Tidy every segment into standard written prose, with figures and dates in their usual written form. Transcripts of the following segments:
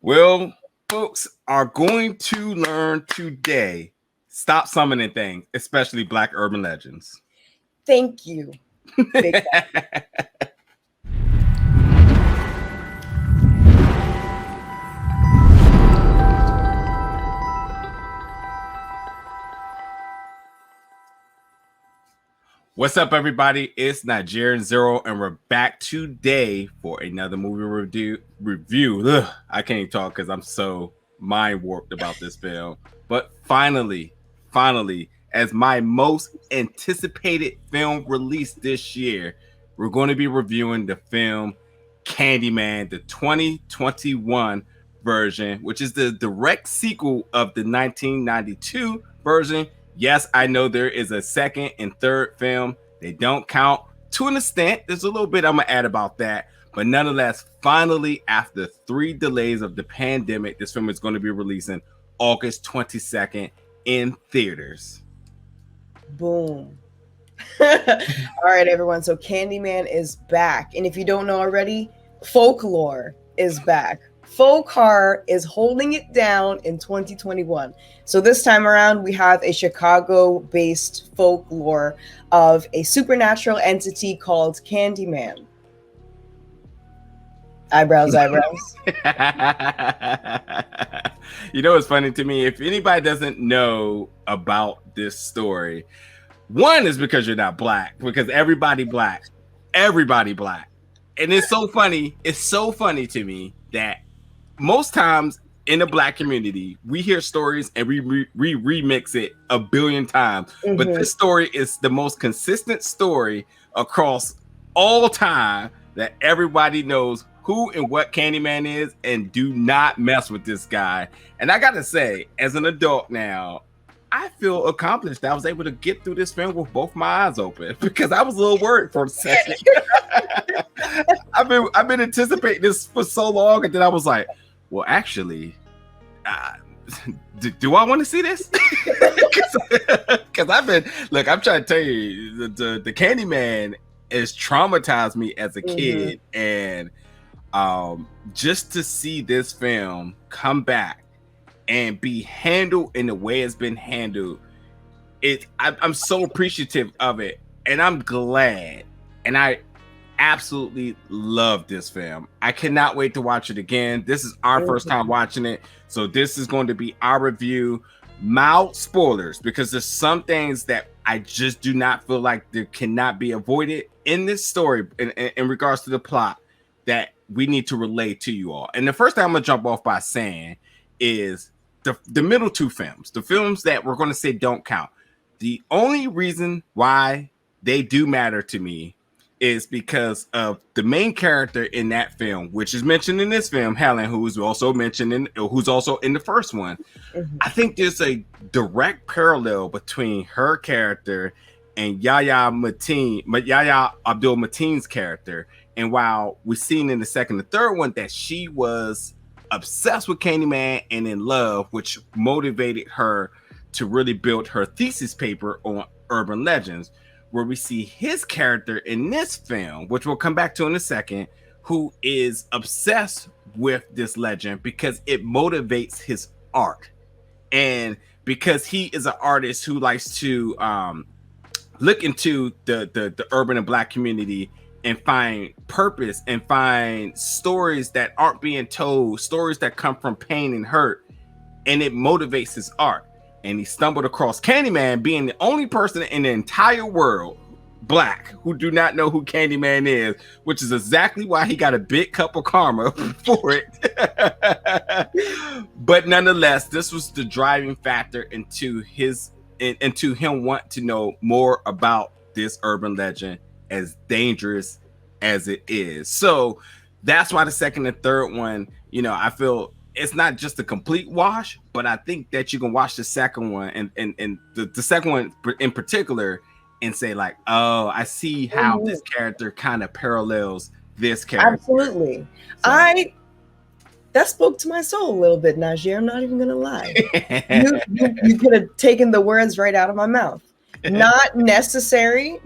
Well, folks are going to learn today. Stop summoning things, especially Black urban legends. Thank you. Big What's up, everybody? It's Nigerian Zero, and we're back today for another movie review. Ugh, I can't even talk because I'm so mind warped about this film. But finally, as my most anticipated film released this year, we're going to be reviewing the film Candyman, the 2021 version, which is the direct sequel of the 1992 version. Yes, I know there is a second and third film. They don't count to an extent. There's a little bit I'm going to add about that. But nonetheless, finally, after 3 delays of the pandemic, this film is going to be releasing August 22nd in theaters. Boom. All right, everyone. So Candyman is back. And if you don't know already, Folklore is back. Folk horror is holding it down in 2021. So this time around, we have a Chicago-based folklore of a supernatural entity called Candyman. Eyebrows. You know what's funny to me? If anybody doesn't know about this story, one is because you're not Black, because everybody Black. And it's so funny to me that most times in the Black community, we hear stories and we remix it a billion times. Mm-hmm. But this story is the most consistent story across all time that everybody knows who and what Candyman is, and do not mess with this guy. And I gotta say, as an adult now, I feel accomplished. I was able to get through this film with both my eyes open because I was a little worried for a second. I've been anticipating this for so long, and then I was like, well, actually, do I want to see this? Because I'm trying to tell you, the Candyman has traumatized me as a kid, and just to see this film come back and be handled in the way it's been handled, I'm so appreciative of it, and I'm glad, and I absolutely love this film. I cannot wait to watch it again. This is our first time watching it, so this is going to be our review. Mild spoilers, because there's some things that I just do not feel like there cannot be avoided in this story in regards to the plot that we need to relay to you all. And the first thing I'm gonna jump off by saying is the middle two films, the films that we're going to say don't count. The only reason why they do matter to me is because of the main character in that film, which is mentioned in this film, Helen, who's also who's also in the first one. Mm-hmm. I think there's a direct parallel between her character and Yahya Abdul-Mateen's character. And while we've seen in the second and third one that she was obsessed with Candyman and in love, which motivated her to really build her thesis paper on urban legends, where we see his character in this film, which we'll come back to in a second, who is obsessed with this legend because it motivates his art. And because he is an artist who likes to look into the urban and Black community and find purpose and find stories that aren't being told, stories that come from pain and hurt, and it motivates his art. And he stumbled across Candyman, being the only person in the entire world, Black, who do not know who Candyman is, which is exactly why he got a big cup of karma for it. But nonetheless, this was the driving factor into him want to know more about this urban legend, as dangerous as it is. So that's why the second and third one, I feel it's not just a complete wash, but I think that you can watch the second one and the second one in particular and say like, oh, I see how this character kind of parallels this character. Absolutely. So. That spoke to my soul a little bit, Najee. I'm not even going to lie. you could have taken the words right out of my mouth. Not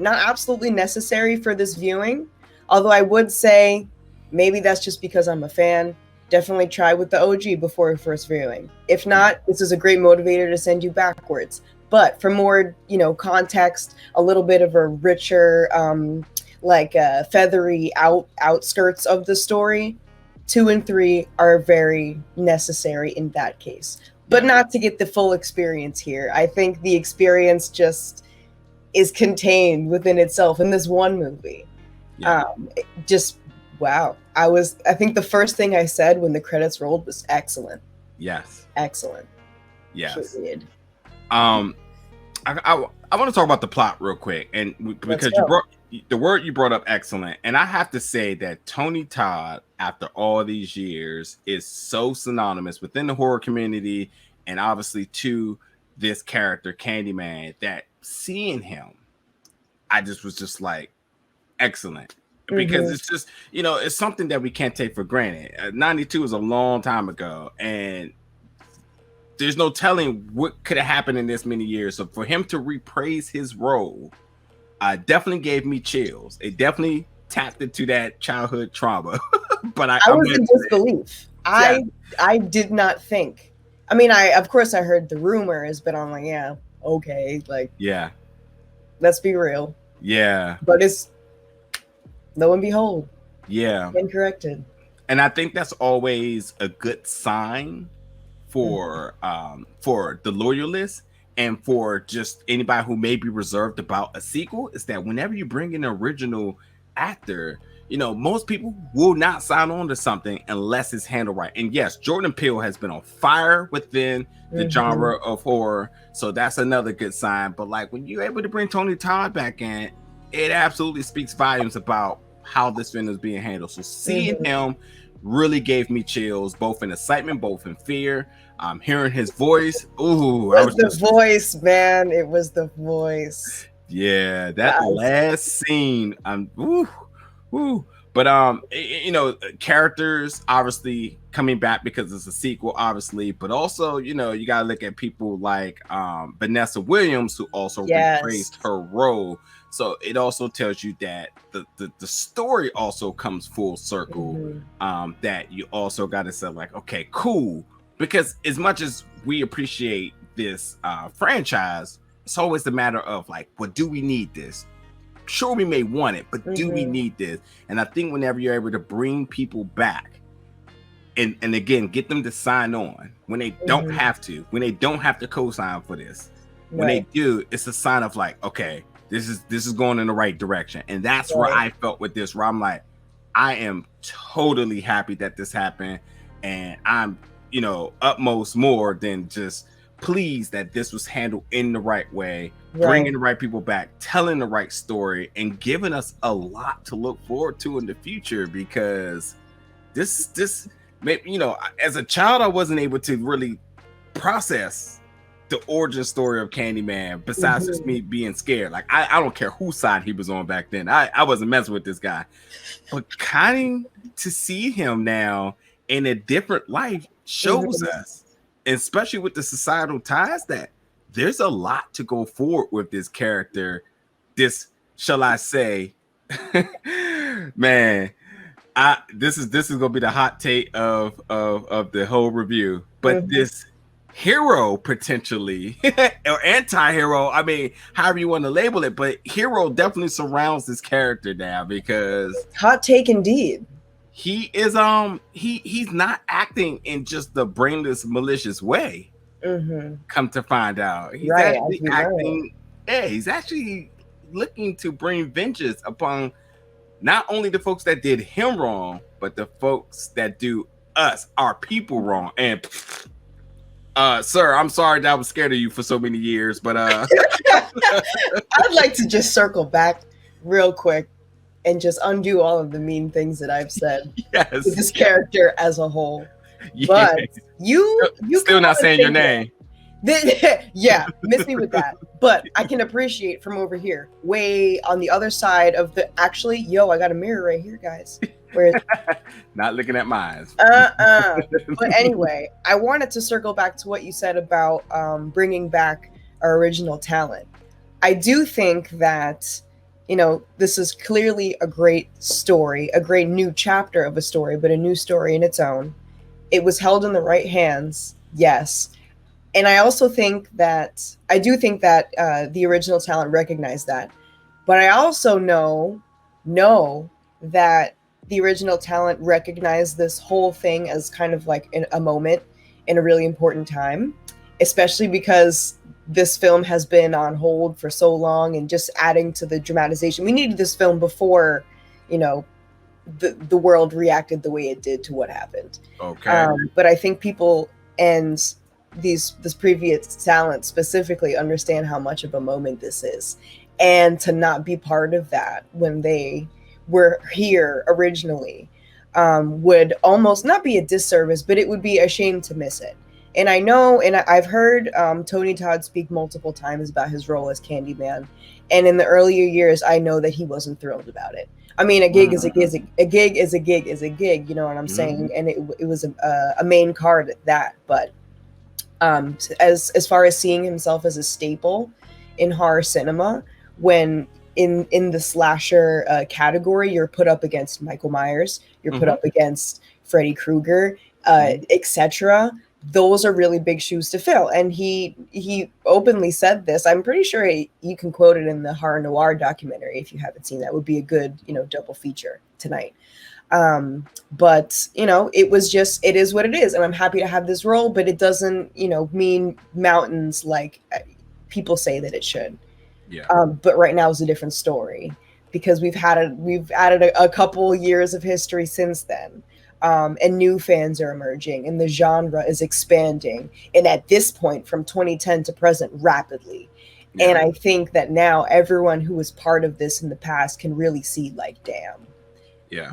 absolutely necessary for this viewing. Although I would say maybe that's just because I'm a fan. definitely try with the OG before first viewing. If not, this is a great motivator to send you backwards. But for more, context, a little bit of a richer, feathery outskirts of the story, 2 and 3 are very necessary in that case. But not to get the full experience here. I think the experience just is contained within itself in this one movie. Yeah. Just wow. I think the first thing I said when the credits rolled was excellent. Yes. Excellent. Yes. Period. I want to talk about the plot real quick, and because you brought the word you brought up, excellent, and I have to say that Tony Todd, after all these years, is so synonymous within the horror community, and obviously to this character Candyman, that seeing him, I was just like, excellent. Because it's just, it's something that we can't take for granted. 92 is a long time ago, and there's no telling what could have happened in this many years. So for him to reprise his role, definitely gave me chills. It definitely tapped into that childhood trauma. But I was in disbelief. Yeah. I did not think. I mean, of course I heard the rumors, but I'm like, yeah, okay, like, yeah, let's be real. Yeah. But it's, lo and behold, yeah, incorrected. And I think that's always a good sign for the loyalists and for just anybody who may be reserved about a sequel, is that whenever you bring in an original actor, most people will not sign on to something unless it's handled right. And yes, Jordan Peele has been on fire within the genre of horror, so that's another good sign. But like, when you're able to bring Tony Todd back in, it absolutely speaks volumes about how this film is being handled. So seeing him really gave me chills, both in excitement, both in fear. Hearing his voice, ooh, it was the voice, man. It was the voice. Yeah, that last scene, But characters obviously coming back because it's a sequel, obviously, but also, you gotta look at people like Vanessa Williams, who also reprised her role. So it also tells you that the story also comes full circle. That you also got to say, like, okay, cool, because as much as we appreciate this franchise, it's always the matter of like, well, do we need this? Sure, we may want it, but do we need this? And I think whenever you're able to bring people back and again get them to sign on when they don't have to, when they don't have to co-sign for this, when they do, it's a sign of like, okay, this is going in the right direction. And that's where I felt with this, where I'm like, I am totally happy that this happened, and I'm utmost more than just pleased that this was handled in the right way, bringing the right people back, telling the right story, and giving us a lot to look forward to in the future. Because this as a child, I wasn't able to really process the origin story of Candyman, besides just me being scared. Like, I don't care whose side he was on back then. I wasn't messing with this guy. But kind to see him now in a different life shows us, especially with the societal ties, that there's a lot to go forward with this character. This, shall I say, man, this is gonna be the hot take of the whole review. But this hero, potentially, or anti-hero, I mean, however you want to label it, but hero definitely surrounds this character now, because hot take indeed. He is he's not acting in just the brainless, malicious way. Come to find out, he's actually acting. Yeah, he's actually looking to bring vengeance upon not only the folks that did him wrong, but the folks that do us, our people, wrong. And sir, I'm sorry that I was scared of you for so many years, but I'd like to just circle back real quick and just undo all of the mean things that I've said with this character as a whole. But you still not saying your name. Miss me with that. But I can appreciate from over here, way on the other side of the. Actually, I got a mirror right here, guys. Not looking at mine. But anyway, I wanted to circle back to what you said about bringing back our original talent. I do think that, this is clearly a great story, a great new chapter of a story, but a new story in its own. it was held in the right hands, yes. And I also think that the original talent recognized that. But I also know that the original talent recognized this whole thing as kind of like a moment in a really important time, especially because this film has been on hold for so long, and just adding to the dramatization. We needed this film before, the world reacted the way it did to what happened. Okay. But I think people and this previous talent specifically understand how much of a moment this is, and to not be part of that when they were here originally would almost not be a disservice, but it would be a shame to miss it. And I know, and I've heard Tony Todd speak multiple times about his role as Candyman, and in the earlier years, I know that he wasn't thrilled about it. I mean, a gig is a gig, you know what I'm saying? And it was a main card at that. But as far as seeing himself as a staple in horror cinema, when in the slasher category, you're put up against Michael Myers, you're put up against Freddy Krueger, etc. Those are really big shoes to fill. And he openly said this. I'm pretty sure you can quote it in the Horror Noir documentary. If you haven't seen that, would be a good, double feature tonight. But it is what it is. And I'm happy to have this role, but it doesn't, mean mountains like people say that it should. Yeah. But right now is a different story, because we've added a couple years of history since then. And new fans are emerging, and the genre is expanding. And at this point, from 2010 to present, rapidly. Yeah. And I think that now everyone who was part of this in the past can really see, like, damn,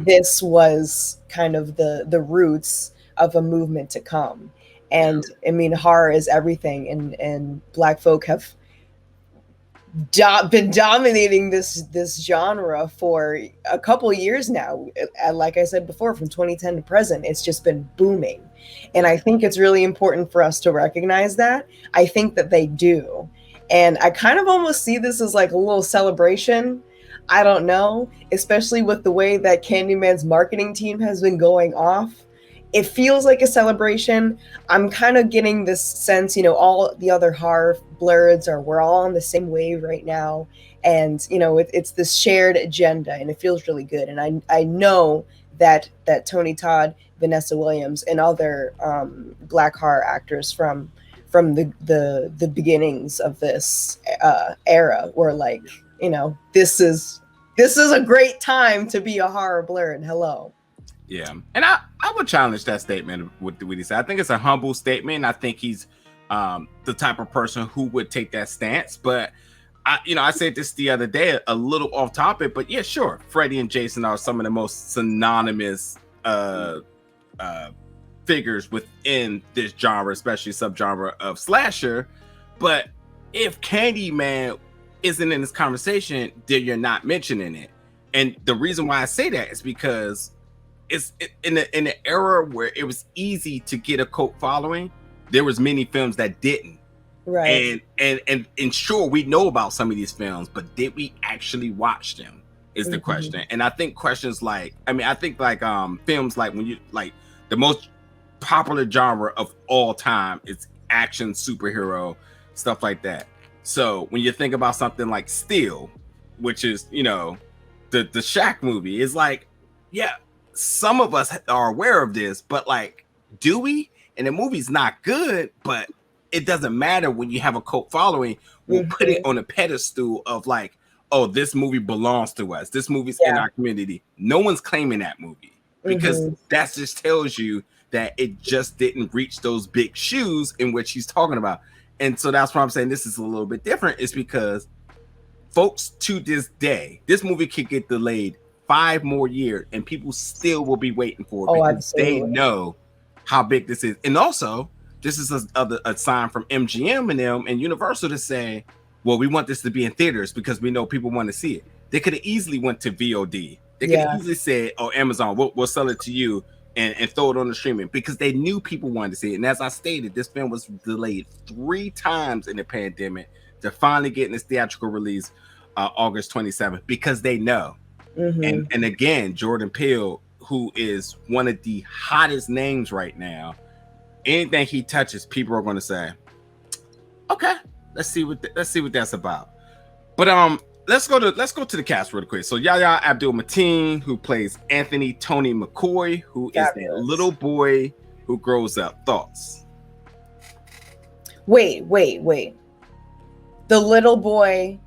this was kind of the roots of a movement to come. And I mean, horror is everything, and Black folk have been dominating this genre for a couple years now. Like I said before, from 2010 to present, it's just been booming. And I think it's really important for us to recognize that. I think that they do. And I kind of almost see this as like a little celebration. I don't know, especially with the way that Candyman's marketing team has been going off. It feels like a celebration. I'm kind of getting this sense, all the other horror blurs we're all on the same wave right now. And, it's this shared agenda, and it feels really good. And I know that Tony Todd, Vanessa Williams, and other Black horror actors from the beginnings of this era were like, this is a great time to be a horror blurred. Hello. Yeah, and I would challenge that statement with what he said. I think it's a humble statement. I think he's the type of person who would take that stance. But I said this the other day, a little off topic, but yeah, sure. Freddy and Jason are some of the most synonymous figures within this genre, especially subgenre of slasher. But if Candyman isn't in this conversation, then you're not mentioning it. And the reason why I say that is because it's in the era where it was easy to get a cult following. There was many films that didn't, right? And sure, we know about some of these films, but did we actually watch them? Is the question. And I think questions like, films like when you like the most popular genre of all time is action, superhero, stuff like that. So when you think about something like Steel, which is the Shaq movie, is like, yeah. Some of us are aware of this, but like, do we? And the movie's not good, but it doesn't matter when you have a cult following. We'll put it on a pedestal of like, oh, this movie belongs to us. This movie's in our community. No one's claiming that movie, because that just tells you that it just didn't reach those big shoes in which he's talking about. And so that's why I'm saying this is a little bit different, is because folks to this day, this movie could get delayed 5 more years and people still will be waiting for it, because they know how big this is. And also, this is a sign from MGM and them and Universal to say, well, we want this to be in theaters because we know people want to see it. They could have easily went to VOD. They could have easily said, oh, Amazon, we'll sell it to you and throw it on the streaming, because they knew people wanted to see it. And as I stated, this film was delayed 3 times in the pandemic to finally get in its theatrical release August 27th, because they know. And again, Jordan Peele who is one of the hottest names right now. Anything he touches, people are going to say, "Okay, let's see what that's about." But let's go to the cast real quick. So Yahya Abdul-Mateen, who plays Anthony Tony McCoy, who is that little boy who grows up. Thoughts? Wait. The little boy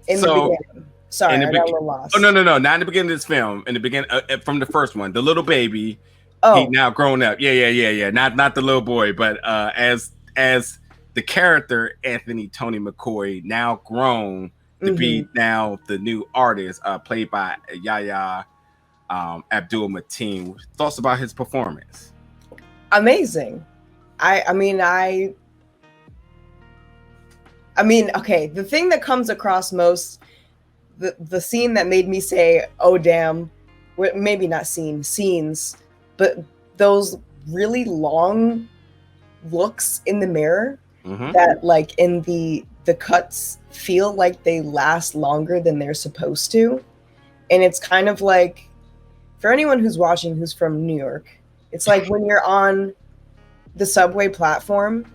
in the beginning. Sorry, I got a little lost. Oh, no. Not in the beginning of this film. In the beginning, from the first one, the little baby. He now grown up. Yeah. Not the little boy, but as the character Anthony Tony McCoy, now grown to be now the new artist, played by Yahya Abdul-Mateen. Thoughts about his performance? Amazing. I mean, okay. The thing that comes across most, the scene that made me say, "Oh damn," maybe not scenes, but those really long looks in the mirror that, like, in the cuts feel like they last longer than they're supposed to. And it's kind of like, for anyone who's watching who's from New York, it's like when you're on the subway platform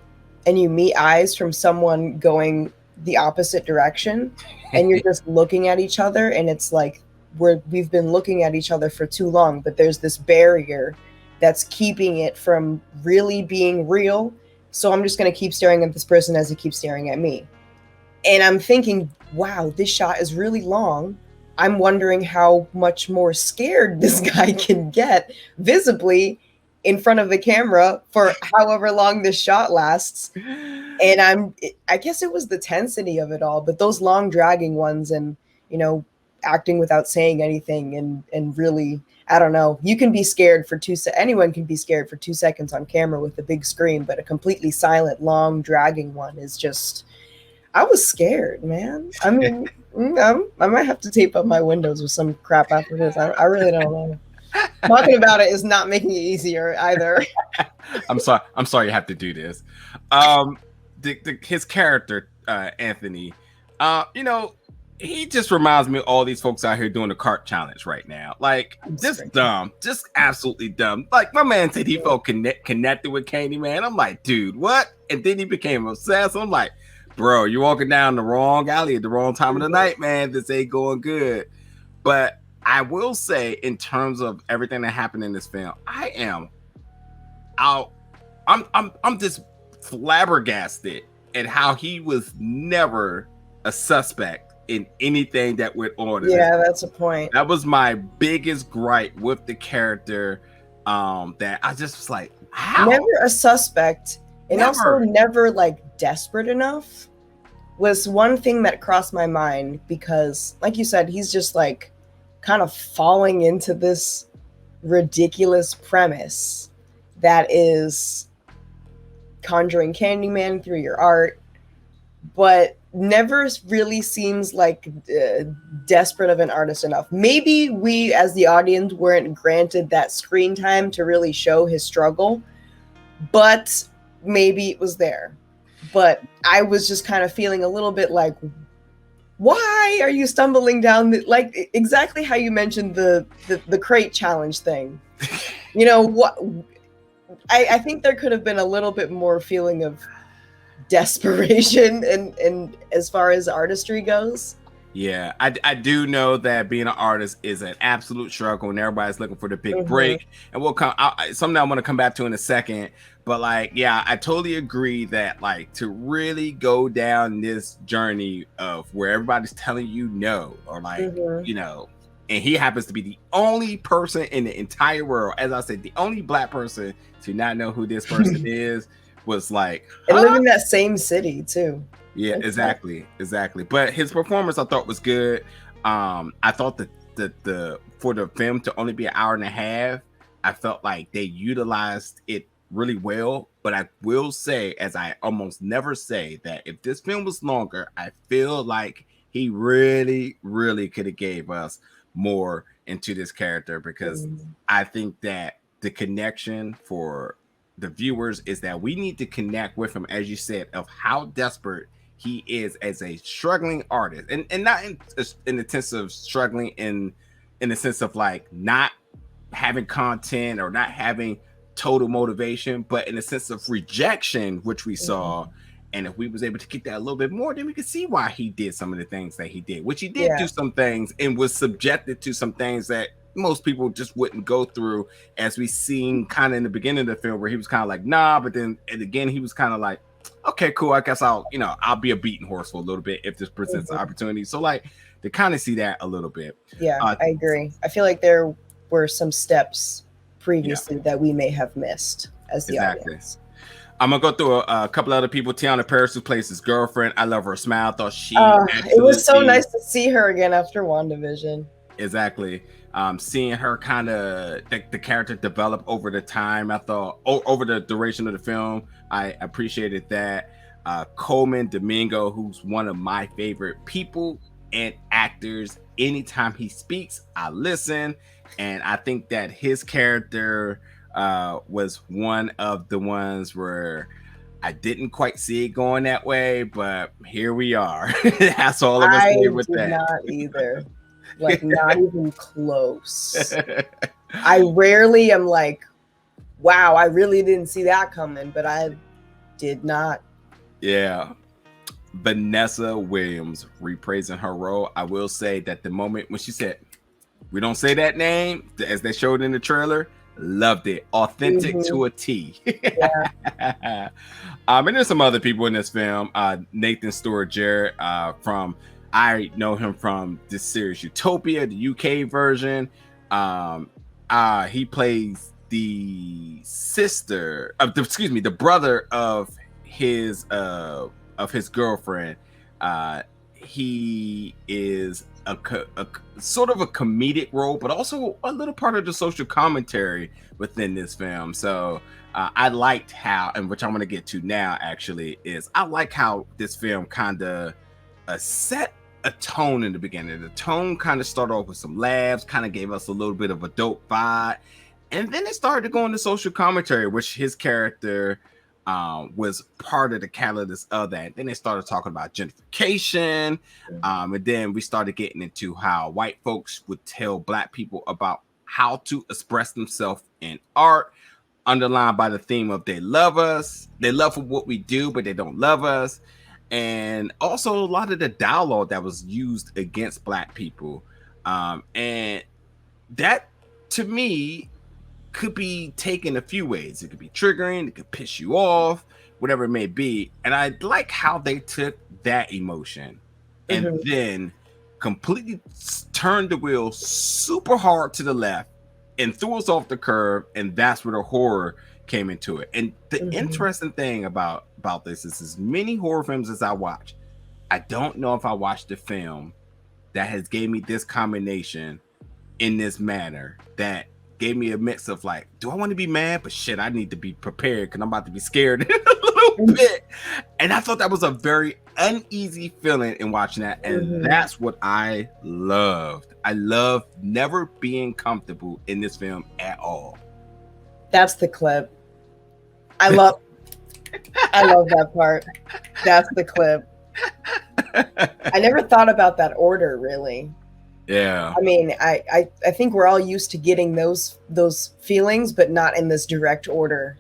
and you meet eyes from someone going the opposite direction and you're just looking at each other, and it's like we've been looking at each other for too long, but there's this barrier that's keeping it from really being real. So I'm just going to keep staring at this person as he keeps staring at me. And I'm thinking, wow, this shot is really long. I'm wondering how much more scared this guy can get visibly in front of the camera for however long this shot lasts. And I guess it was the tensity of it all, but those long dragging ones, and, you know, acting without saying anything, and really, I don't know, you can be scared for anyone can be scared for 2 seconds on camera with a big screen, but a completely silent, long dragging one is just, I was scared, man. I mean, I might have to tape up my windows with some crap after this. I really don't know. Talking about it is not making it easier either. I'm sorry you have to do this. His character, Anthony, you know, he just reminds me of all these folks out here doing the cart challenge right now. Like, just dumb, just absolutely dumb. Like, my man said he felt connected with Candyman. I'm like, dude, what? And then he became obsessed. I'm like, bro, you're walking down the wrong alley at the wrong time of the night, man. This ain't going good. But I will say, in terms of everything that happened in this film, I'm just flabbergasted at how he was never a suspect in anything that went on. Yeah, that's a point. That was my biggest gripe with the character. That I just was like, how? Never a suspect, and also never like desperate enough was one thing that crossed my mind, because, like you said, he's just like kind of falling into this ridiculous premise that is conjuring Candyman through your art, but never really seems like desperate of an artist enough. Maybe we as the audience weren't granted that screen time to really show his struggle, but maybe it was there. But I was just kind of feeling a little bit like, why are you stumbling down like exactly how you mentioned the crate challenge thing? You know what? I think there could have been a little bit more feeling of desperation and as far as artistry goes. Yeah, I do know that being an artist is an absolute struggle, and everybody's looking for the big break. And we'll come something I want to come back to in a second. But like, yeah, I totally agree that like to really go down this journey of where everybody's telling you no, or like, you know, and he happens to be the only person in the entire world, as I said, the only black person to not know who this person is, was like, and live in that same city too. Yeah, exactly. But his performance I thought was good. I thought that the for the film to only be an hour and a half, I felt like they utilized it really well. But I will say, as I almost never say, that if this film was longer, I feel like he really, really could have gave us more into this character, because I think that the connection for the viewers is that we need to connect with him, as you said, of how desperate he is as a struggling artist, and not in the sense of struggling in the sense of like not having content or not having total motivation, but in a sense of rejection, which we saw. And if we was able to get that a little bit more, then we could see why he did some of the things that he did, which he did do some things and was subjected to some things that most people just wouldn't go through, as we seen kind of in the beginning of the film, where he was kind of like, nah, but then and again, he was kind of like, okay, cool, I guess I'll be a beaten horse for a little bit if this presents an opportunity. So like to kind of see that a little bit. Yeah, I agree. I feel like there were some steps previously that we may have missed as the audience. I'm gonna go through a couple other people. Teyonah Parris, who plays his girlfriend. I love her smile. Thought she it was so nice to see her again after WandaVision. Exactly. Seeing her kind of the character develop over the time, I thought over the duration of the film, I appreciated that. Coleman Domingo, who's one of my favorite people and actors. Anytime he speaks, I listen, and I think that his character was one of the ones where I didn't quite see it going that way, but here we are. That's all of us here with that. Not either. Like not even close. I rarely am like, wow, I really didn't see that coming, but I did not. Yeah. Vanessa Williams reprising her role. I will say that the moment when she said, we don't say that name, as they showed in the trailer, loved it. Authentic to a T. And there's some other people in this film. Nathan Stewart Jarrett I know him from this series Utopia, the UK version. He plays the brother of his girlfriend. He is a sort of a comedic role, but also a little part of the social commentary within this film. So I liked how, and which I'm going to get to now actually, is I like how this film kind of set a tone in the beginning. The tone kind of started off with some laughs, kind of gave us a little bit of a dope vibe, and then it started to go into social commentary, which his character was part of the catalyst of that. Then they started talking about gentrification, and then we started getting into how white folks would tell black people about how to express themselves in art, underlined by the theme of they love us, they love what we do, but they don't love us. And also a lot of the dialogue that was used against black people. And that, to me, could be taken a few ways. It could be triggering, it could piss you off, whatever it may be. And I like how they took that emotion and then completely turned the wheel super hard to the left and threw us off the curve. And that's where the horror came into it. And the interesting thing about this is, as many horror films as I watch, I don't know if I watched a film that has gave me this combination in this manner, that gave me a mix of like, do I want to be mad? But shit, I need to be prepared because I'm about to be scared a little bit. And I thought that was a very uneasy feeling in watching that. And that's what I loved. I loved never being comfortable in this film at all. That's the clip. I love that part. That's the clip. I never thought about that order, really. Yeah. I mean, I think we're all used to getting those feelings, but not in this direct order.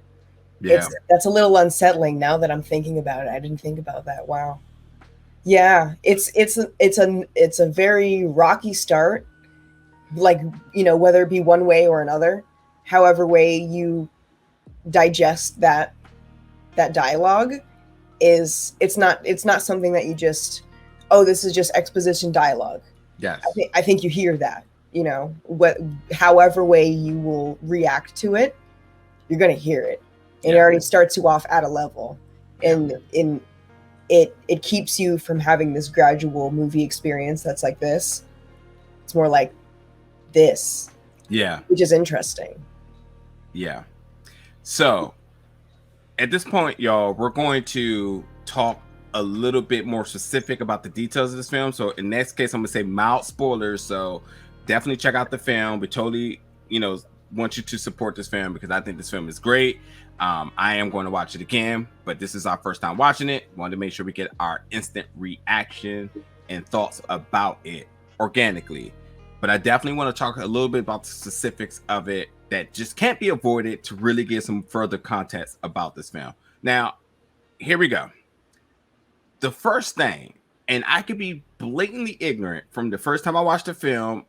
Yeah. That's a little unsettling now that I'm thinking about it. I didn't think about that. Wow. Yeah, it's a very rocky start, like, whether it be one way or another, however way you digest that dialogue it's not something that you just, this is just exposition dialogue. Yes. I think you hear that, however way you will react to it, you're going to hear it. And it already starts you off at a level. And it keeps you from having this gradual movie experience that's like this. It's more like this. Yeah. Which is interesting. Yeah. So at this point, y'all, we're going to talk a little bit more specific about the details of this film. So in this case, I'm gonna say mild spoilers. So definitely check out the film. We totally, want you to support this film because I think this film is great. I am going to watch it again, but this is our first time watching it. Wanted to make sure we get our instant reaction and thoughts about it organically. but I definitely want to talk a little bit about the specifics of it that just can't be avoided to really get some further context about this film. Now, here we go. The first thing, and I could be blatantly ignorant from the first time I watched the film,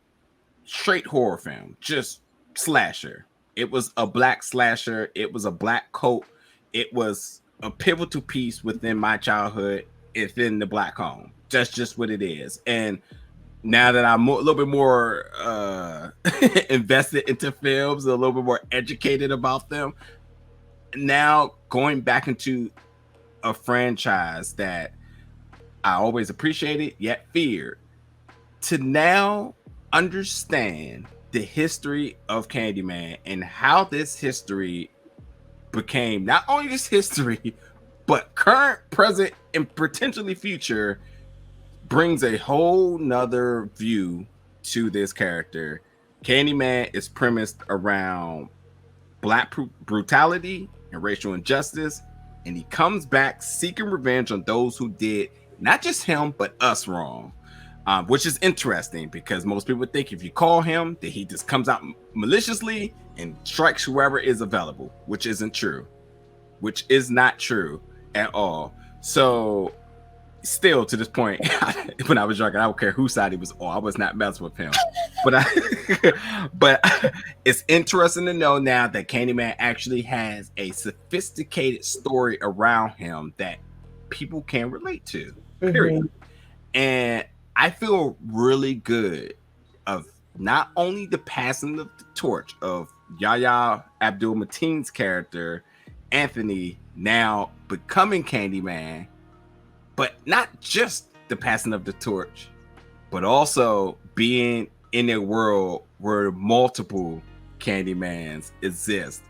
straight horror film, just slasher. It was a black slasher. It was a black coat. It was a pivotal piece within my childhood, within the black home. That's just what it is. And now that I'm a little bit more invested into films, a little bit more educated about them, now going back into a franchise that I always appreciated yet feared, to now understand the history of Candyman and how this history became not only just history, but current, present, and potentially future, brings a whole nother view to this character. Candyman is premised around black brutality and racial injustice, and he comes back seeking revenge on those who did not just him, but us wrong. Which is interesting because most people think if you call him, that he just comes out maliciously and strikes whoever is available, which isn't true, which is not true at all. So still to this point, when I was drunk, I don't care whose side he was on. I was not messing with him. But it's interesting to know now that Candyman actually has a sophisticated story around him that people can relate to, period. Mm-hmm. And I feel really good of not only the passing of the torch of Yahya Abdul-Mateen's character, Anthony, now becoming Candyman, but not just the passing of the torch, but also being in a world where multiple Candymans exist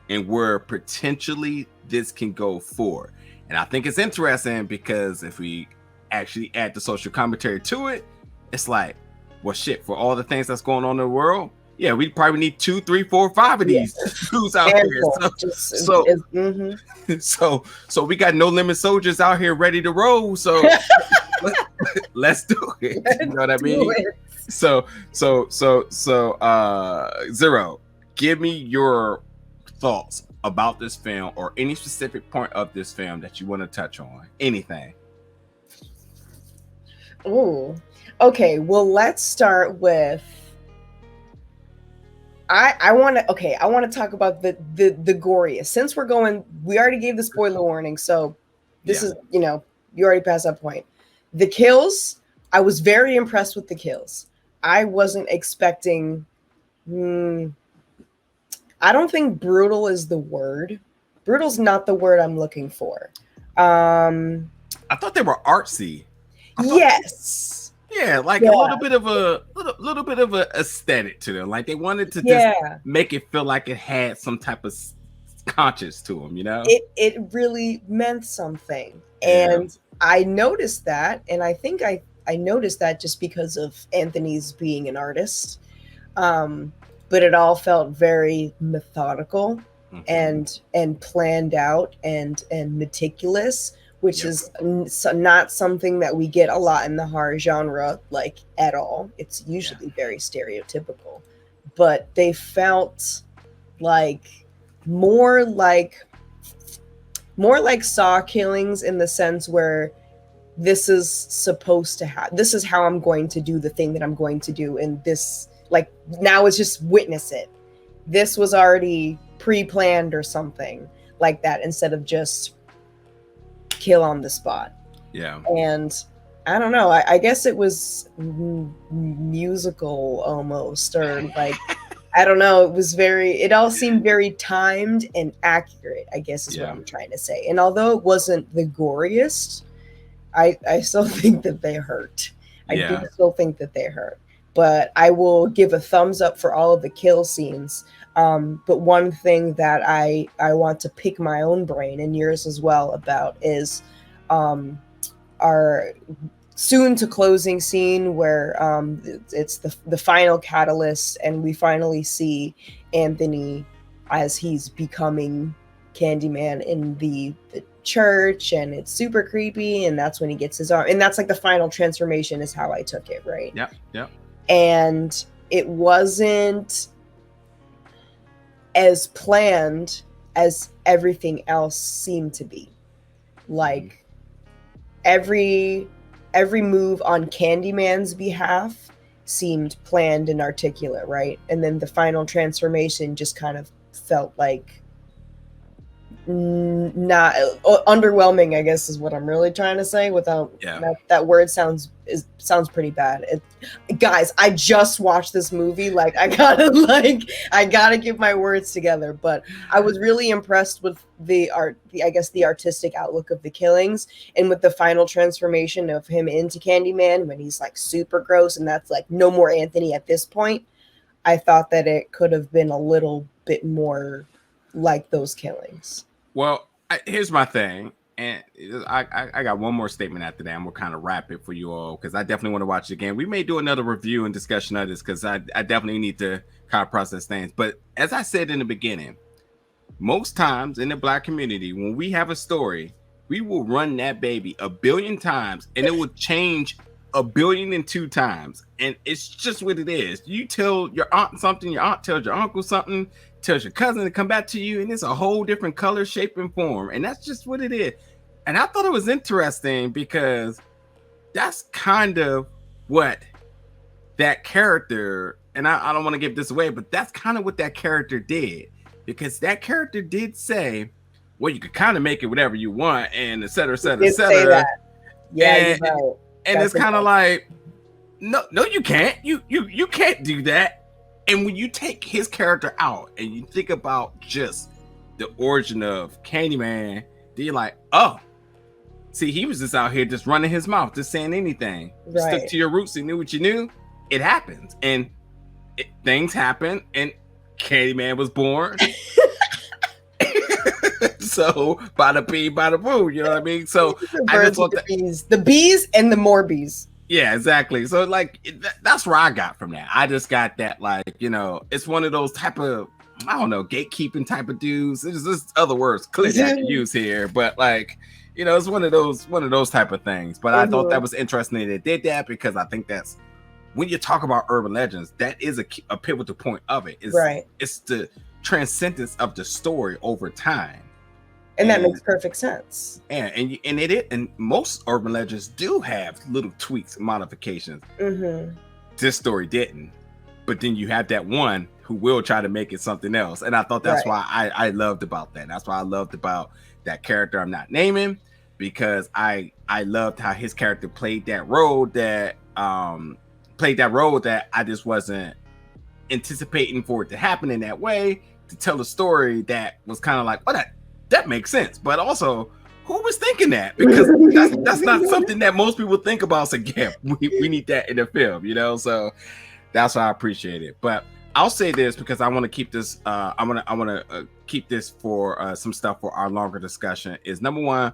and where potentially this can go forward. And I think it's interesting because if we actually add the social commentary to it, it's like, well, shit, for all the things that's going on in the world, yeah, we probably need 2, 3, 4, 5 of these dudes out here. So we got No Limit soldiers out here ready to roll. So let's do it. You know what I mean? So Zero, give me your thoughts about this film or any specific point of this film that you want to touch on. Anything. Oh, okay. Well, let's start with. I want to talk about the goriest. Since we already gave the spoiler warning, so this is, you already passed that point. The kills, I was very impressed with the kills. I wasn't expecting. I don't think brutal is the word. Brutal's not the word I'm looking for. I thought they were artsy. Yes. Yeah, like a little bit of a aesthetic to them. Like they wanted to just make it feel like it had some type of conscience to them, It really meant something. Yeah. And I noticed that, and I think I noticed that just because of Anthony's being an artist. But it all felt very methodical and planned out and meticulous, which is not something that we get a lot in the horror genre, like at all. It's usually very stereotypical, but they felt like more like Saw killings in the sense where this is supposed to happen. This is how I'm going to do the thing that I'm going to do. And this, like, now it's just witness it. This was already pre-planned or something like that, instead of just kill on the spot. Yeah. And I don't know, I guess it was musical almost, or like I don't know, it all seemed very timed and accurate, I guess is what I'm trying to say. And although it wasn't the goriest, I still think that they hurt. I do still think that they hurt. But I will give a thumbs up for all of the kill scenes. But one thing that I want to pick my own brain, and yours as well, about is our soon to closing scene where it's the final catalyst, and we finally see Anthony as he's becoming Candyman in the church, and it's super creepy, and that's when he gets his arm, and that's like the final transformation is how I took it, right? Yeah. And it wasn't as planned as everything else seemed to be. Like every move on Candyman's behalf seemed planned and articulate, right? And then the final transformation just kind of felt like not underwhelming, I guess is what I'm really trying to say. Without that word sounds pretty bad. Guys, I just watched this movie. Like I gotta get my words together. But I was really impressed with the artistic outlook of the killings, and with the final transformation of him into Candyman when he's like super gross, and that's like no more Anthony at this point. I thought that it could have been a little bit more like those killings. Well, here's my thing, and I got one more statement after that, and we'll kind of wrap it for you all, because I definitely want to watch it again. We may do another review and discussion of this, because I definitely need to kind of process things. But as I said in the beginning, most times in the Black community, when we have a story, we will run that baby 1 billion times, and it will change 1,000,002,000 times. And it's just what it is. You tell your aunt something, your aunt tells your uncle something, tells your cousin to come back to you, and it's a whole different color, shape, and form. And that's just what it is. And I thought it was interesting, because that's kind of what that character, and I don't want to give this away, but that's kind of what that character did. Because that character did say, well, you could kind of make it whatever you want, and et cetera, et cetera, et cetera. Yeah, and it's kind of like, no, you can't. You can't do that. And when you take his character out and you think about just the origin of Candyman, then you're like, oh, see, he was just out here just running his mouth, just saying anything. Right. Stuck to your roots and knew what you knew. It happens. And things happen, and Candyman was born. So, bada bee, bada boo, you know what I mean? So, I just want the bees and the more bees. Yeah, exactly. So like that's where I got from that. I just got that, like, you know, it's one of those type of, I don't know, gatekeeping type of dudes. There's just other words clearly I can use here, but like, you know, it's one of those type of things. But I thought that was interesting that they did that, because I think that's, when you talk about urban legends, that is a pivotal point of it. It's the transcendence of the story over time. And that makes perfect sense. And most urban legends do have little tweaks and modifications. This story didn't, but then you have that one who will try to make it something else. And I thought that's why I loved about that. That's why I loved about that character I'm not naming, because I loved how his character played that role that I just wasn't anticipating for it to happen in that way, to tell a story that was kind of like, oh, that makes sense. But also, who was thinking that? Because that's not something that most people think about. So yeah, we need that in the film, you know? So that's why I appreciate it. But I'll say this, because I want to keep this, I want to keep this for some stuff for our longer discussion, is number one,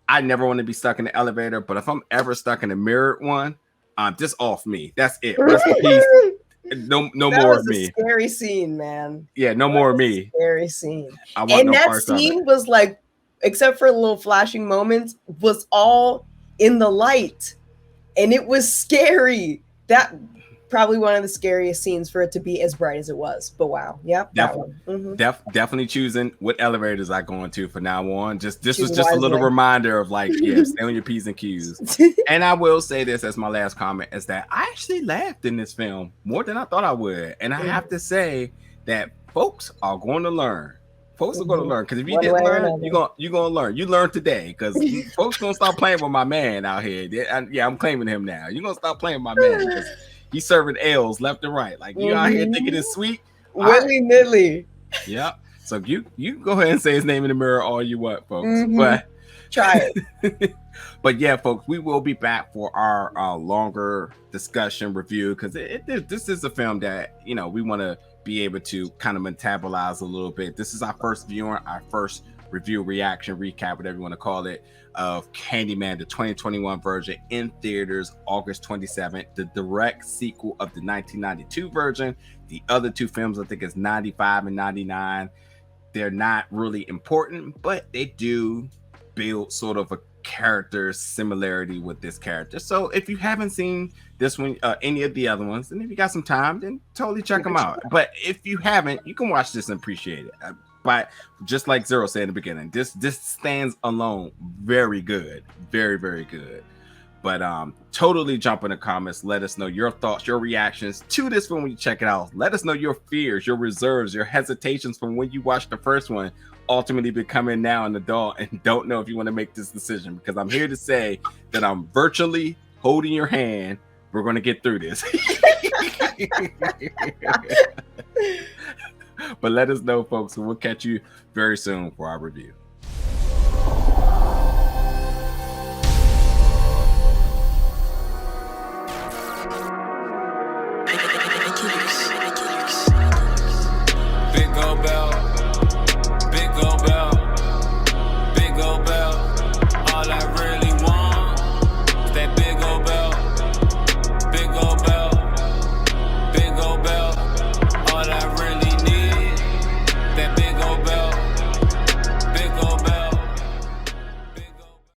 I never want to be stuck in the elevator, but if I'm ever stuck in a mirrored one, just off me. That's it. Rest in peace. No more of me. Scary scene, man. Yeah, no more of me. Scary scene. And that scene was like, except for little flashing moments, was all in the light, and it was scary. That probably one of the scariest scenes for it to be as bright as it was. But wow, yep, definitely choosing what elevators I go into from now on. This was just a little reminder of like, yeah, stay on your P's and Q's. And I will say this as my last comment, is that I actually laughed in this film more than I thought I would. And I have to say that folks are going to learn. Folks are going to learn, because if you didn't learn, you're gonna learn. You learned today, because folks gonna stop playing with my man out here. Yeah, I'm claiming him now. You're gonna stop playing with my man, because he's serving L's left and right. Like, you out here thinking it's sweet, willy-nilly. Yeah. So you go ahead and say his name in the mirror all you want, folks. But try it. But yeah, folks, we will be back for our longer discussion review, because this is a film that, you know, we want to be able to kind of metabolize a little bit. This is our first viewing, our first review, reaction, recap, whatever you want to call it, of Candyman, the 2021 version, in theaters August 27th, the direct sequel of the 1992 version. The other two films, I think, is 95 and 99. They're not really important, but they do build sort of a character similarity with this character. So if you haven't seen this one, any of the other ones, and if you got some time, then totally check them out. But if you haven't, you can watch this and appreciate it. But just like Zero said in the beginning, this stands alone very good, very, very good. But totally jump in the comments. Let us know your thoughts, your reactions to this when you check it out. Let us know your fears, your reserves, your hesitations from when you watched the first one, ultimately becoming now an adult and don't know if you want to make this decision. Because I'm here to say that I'm virtually holding your hand. We're going to get through this. But let us know, folks, and we'll catch you very soon for our review.